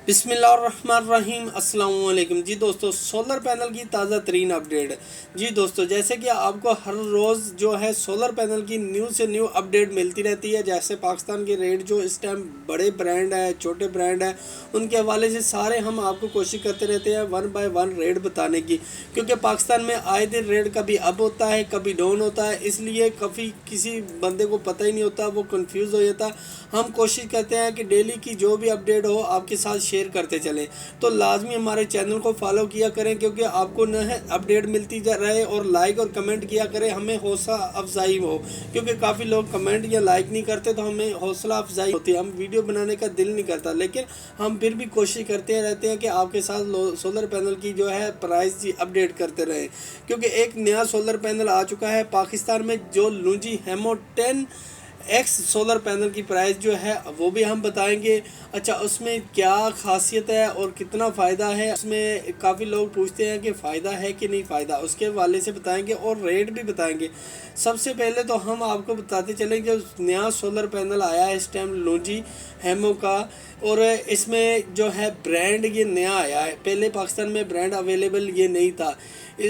बिस्मिल्लाहिर्रहमानिर्रहीम अस्सलाम वालेकुम जी दोस्तों, सोलर पैनल की ताज़ा तरीन अपडेट। जी दोस्तों, जैसे कि आपको हर रोज़ जो है सोलर पैनल की न्यू से न्यू अपडेट मिलती रहती है। जैसे पाकिस्तान के रेट जो इस टाइम बड़े ब्रांड है, छोटे ब्रांड है, उनके हवाले से सारे हम आपको कोशिश करते रहते हैं वन बाय वन रेट बताने की, क्योंकि पाकिस्तान में आए दिन रेट कभी अप होता है कभी डाउन होता है, इसलिए कभी किसी बंदे को पता ही नहीं होता, वो कंफ्यूज हो जाता। हम कोशिश करते हैं कि डेली की जो भी अपडेट हो आपके साथ शेयर करते चलें। तो लाजमी हमारे चैनल को फॉलो किया करें, क्योंकि आपको न है अपडेट मिलती जा रहे, और लाइक और कमेंट किया करें, हमें हौसला अफजाई हो, क्योंकि काफ़ी लोग कमेंट या लाइक नहीं करते तो हमें हौसला अफजाई होती है, हम वीडियो बनाने का दिल नहीं करता, लेकिन हम फिर भी कोशिश करते रहते हैं कि आपके साथ सोलर पैनल की जो है प्राइस अपडेट करते रहें। क्योंकि एक नया सोलर पैनल आ चुका है पाकिस्तान में, जो लूंजी हेमो 10X सोलर पैनल की प्राइस जो है वो भी हम बताएंगे। अच्छा, उसमें क्या खासियत है और कितना फ़ायदा है, उसमें काफ़ी लोग पूछते हैं कि फ़ायदा है कि नहीं फ़ायदा, उसके हवाले से बताएंगे और रेट भी बताएंगे। सबसे पहले तो हम आपको बताते चलें कि नया सोलर पैनल आया है इस टाइम लूंजी हेमो का, और इसमें जो है ब्रांड ये नया आया है, पहले पाकिस्तान में ब्रांड अवेलेबल ये नहीं था।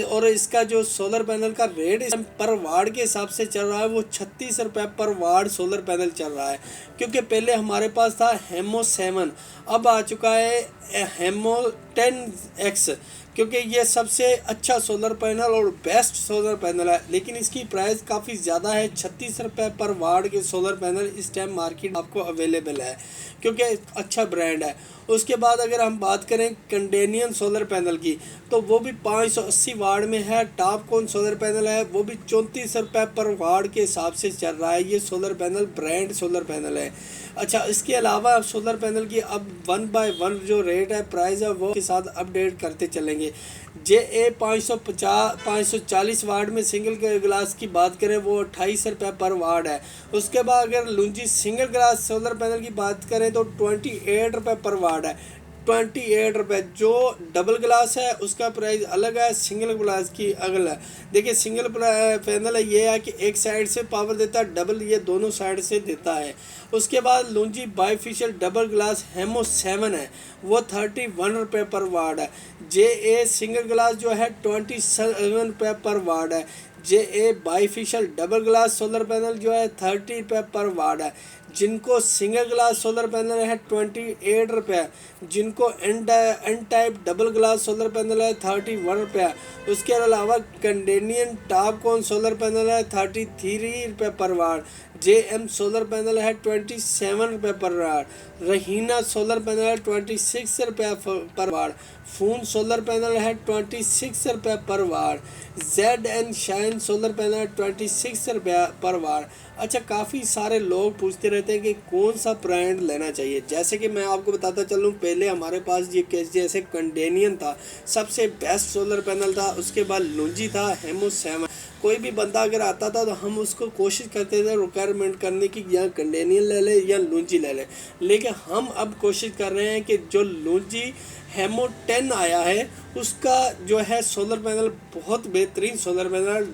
और इसका जो सोलर पैनल का रेट इस पर वाट के हिसाब से चल रहा है वो 36 रुपये पर वाट सोलर पैनल चल रहा है। क्योंकि पहले हमारे पास था हेमो 7, अब आ चुका है हेमो 10X, क्योंकि ये सबसे अच्छा सोलर पैनल और बेस्ट सोलर पैनल है, लेकिन इसकी प्राइस काफ़ी ज़्यादा है। 36 रुपये पर वाट के सोलर पैनल इस टाइम मार्केट आपको अवेलेबल है, क्योंकि अच्छा ब्रांड है। उसके बाद अगर हम बात करें कंडेनियन सोलर पैनल की, तो वो भी 580 वाट में है। टॉप कौन सोलर पैनल है वो भी 34 रुपये पर वाट के हिसाब से चल रहा है। ये solar panel brand solar panel है। अच्छा, इसके अलावा सोलर पैनल की अब वन बाय वन जो रेट है, प्राइस है, वो के साथ अपडेट करते चलेंगे। JA 540 वाट में सिंगल ग्लास की बात करें वो 28 रुपये पर वाट है। उसके बाद अगर लूंजी सिंगल ग्लास सोलर पैनल की बात करें तो 28 रुपये पर वाट है। 28 रुपये। जो डबल ग्लास है उसका प्राइस अलग है, सिंगल ग्लास की अगला है। देखिए, सिंगल पैनल ये है कि एक साइड से पावर देता है, डबल ये दोनों साइड से देता है। उसके बाद लूंजी बाईफिशियल डबल ग्लास हेमो 7 है, वो 31 रुपये पर वाट है। JA सिंगल ग्लास जो है 27 रुपये पर वाट है। JA bifacial double glass solar panel जो है 30 रुपये पर वाट है। जिनको सिंगल ग्लास सोलर पैनल है 28 रुपये, जिनको N type double glass solar panel है 31 रुपये। उसके अलावा कंडेनियन टॉप कौन सोलर पैनल है 33 रुपये पर वाट। JM सोलर पैनल है 27 रुपये पर वाट। रहीना सोलर पैनल है 26 रुपये पर वाट। फून सोलर पैनल है 26 रुपये पर वाट। ZN शाइन सोलर पैनल है 26 रुपये पर वाट। अच्छा, काफ़ी सारे लोग पूछते रहते हैं कि कौन सा ब्रांड लेना चाहिए। जैसे कि मैं आपको बताता चलूँ, पहले हमारे पास ये जैसे कंडेनियन था, सबसे बेस्ट सोलर पैनल था। उसके बाद लूंजी था हेमो 7। कोई भी बंदा अगर आता था तो हम उसको कोशिश करते थे रिक्वायरमेंट करने की, या कंडेनियन ले ले या लूंजी ले ले, लेकिन हम अब कोशिश कर रहे हैं कि जो लूंजी हेमो 10 आया है उसका जो है सोलर पैनल बहुत बेहतरीन सोलर पैनल,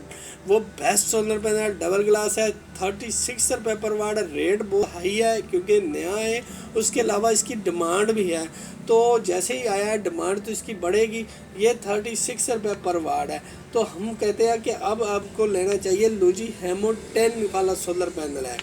वो best solar panel double glass है। 36 रुपये पर वाट। रेट बहुत हाई है क्योंकि नया है, उसके अलावा इसकी डिमांड भी है, तो जैसे ही आया है डिमांड तो इसकी बढ़ेगी। ये 36 रुपये पर वाट है, तो हम कहते हैं कि अब आपको लेना चाहिए लूंजी हेमो 10 वाला सोलर पैनल है।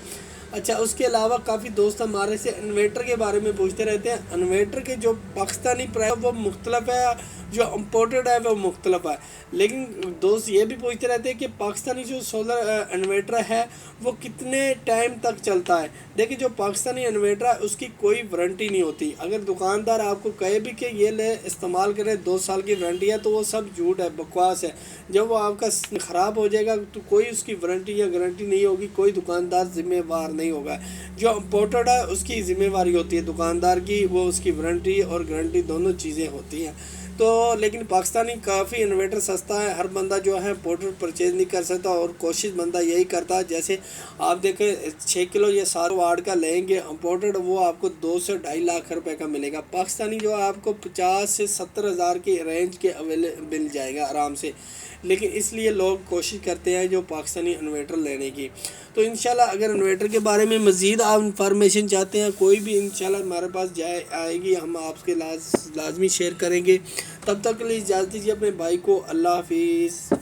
अच्छा, उसके अलावा काफ़ी दोस्त हमारे से इन्वेटर के बारे में पूछते रहते हैं। इन्वेटर के जो पाकिस्तानी प्राइस वो मुख्तलिफ है, जो इम्पोर्टेड है वो मुख्तलिफ है, लेकिन दोस्त ये भी पूछते रहते हैं कि पाकिस्तानी जो सोलर इन्वेटर है वो कितने टाइम तक चलता है। देखिए, जो पाकिस्तानी इन्वेटर है उसकी कोई वारंटी नहीं होती। अगर दुकानदार आपको कहे भी कि ये ले इस्तेमाल करें 2 साल की वारंटी है, तो वो सब झूठ है, बकवास है। जब वो आपका ख़राब हो जाएगा तो कोई उसकी वारंटी या गारंटी नहीं होगी, कोई दुकानदार जिम्मेवार नहीं होगा। जो इम्पोर्टेड है उसकी ज़िम्मेवारी होती है दुकानदार की, वो उसकी वारंटी और गारंटी दोनों चीज़ें होती हैं। तो लेकिन पाकिस्तानी काफ़ी इन्वर्टर सस्ता है, हर बंदा जो है इम्पोर्टेड परचेज़ नहीं कर सकता, और कोशिश बंदा यही करता है। जैसे आप देखें 6 किलो या 7 वाट का लेंगे इम्पोर्टेड, वो आपको 2 से 2.5 लाख रुपए का मिलेगा। पाकिस्तानी जो है आपको 50 से 70 हज़ार की रेंज के अवेलेबल मिल जाएगा आराम से। लेकिन इसलिए लोग कोशिश करते हैं जो पाकिस्तानी इन्वर्टर लेने की। तो इंशाल्लाह अगर इन्वर्टर के बारे में मज़ीद आप इंफॉर्मेशन चाहते हैं कोई भी, इंशाल्लाह हमारे पास जाए आएगी, हम आपके लाजमी शेयर करेंगे। तब तक के लिए इजाज़त दीजिए अपने भाई को। अल्लाह हाफिज़।